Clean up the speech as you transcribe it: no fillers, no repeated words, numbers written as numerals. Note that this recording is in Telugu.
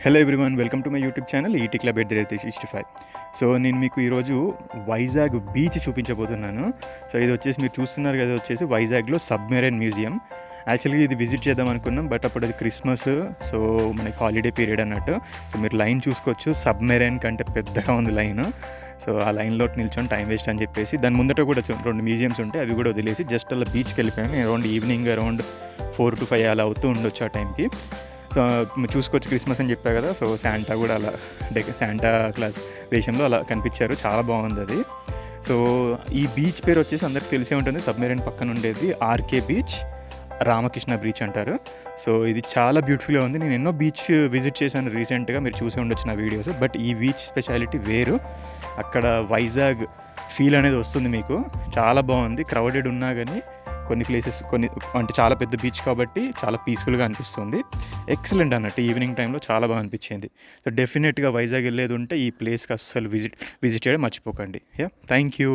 Hello everyone, welcome to my YouTube channel ET club @65. So నేను మీకు ఈరోజు వైజాగ్ బీచ్ చూపించబోతున్నాను. సో ఇది వచ్చేసి మీరు చూస్తున్నారు కదా, వచ్చేసి వైజాగ్లో సబ్మెరైన్ మ్యూజియం. యాక్చువల్గా ఇది విజిట్ చేద్దాం అనుకున్నాం, బట్ అప్పుడు అది క్రిస్మస్, సో మనకి హాలిడే పీరియడ్ అన్నట్టు. సో మీరు లైన్ చూసుకోవచ్చు, సబ్మెరైన్ కంటే పెద్దగా ఉంది లైన్. సో ఆ లైన్లో నిల్చొని టైం వేస్ట్ అని చెప్పేసి దాని ముందట కూడా 2 మ్యూజియంస్ ఉంటాయి, అవి కూడా వదిలేసి జస్ట్ అలా బీచ్కి వెళ్ళిపోయాను. నేను ఈవినింగ్ అరౌండ్ 4 to 5 అలా అవుతూ ఉండొచ్చు ఆ టైంకి. సో చూసుకోవచ్చు, క్రిస్మస్ అని చెప్పా కదా, సో శాంటా కూడా అలా శాంటా క్లాస్ వేషంలో అలా కనిపించారు, చాలా బాగుంది అది. సో ఈ బీచ్ పేరు వచ్చేసి అందరికి తెలిసే ఉంటుంది, సబ్మెరైన్ పక్కన ఉండేది ఆర్కే బీచ్, రామకృష్ణ బీచ్ అంటారు. సో ఇది చాలా బ్యూటిఫుల్గా ఉంది. నేను ఎన్నో బీచ్ విజిట్ చేశాను రీసెంట్గా, మీరు చూసి ఉండొచ్చు నా వీడియోస్. బట్ ఈ బీచ్ స్పెషాలిటీ వేరు, అక్కడ వైజాగ్ ఫీల్ అనేది వస్తుంది మీకు. చాలా బాగుంది, క్రౌడెడ్ ఉన్నా కానీ కొన్ని ప్లేసెస్ అంటే చాలా పెద్ద బీచ్ కాబట్టి చాలా పీస్ఫుల్గా అనిపిస్తుంది. ఎక్సలెంట్ అన్నట్టు, ఈవినింగ్ టైంలో చాలా బాగా అనిపించింది. సో డెఫినెట్గా వైజాగ్ వెళ్ళేది ఉంటే ఈ ప్లేస్కి అస్సలు విజిట్ చేయడం మర్చిపోకండి. Thank you.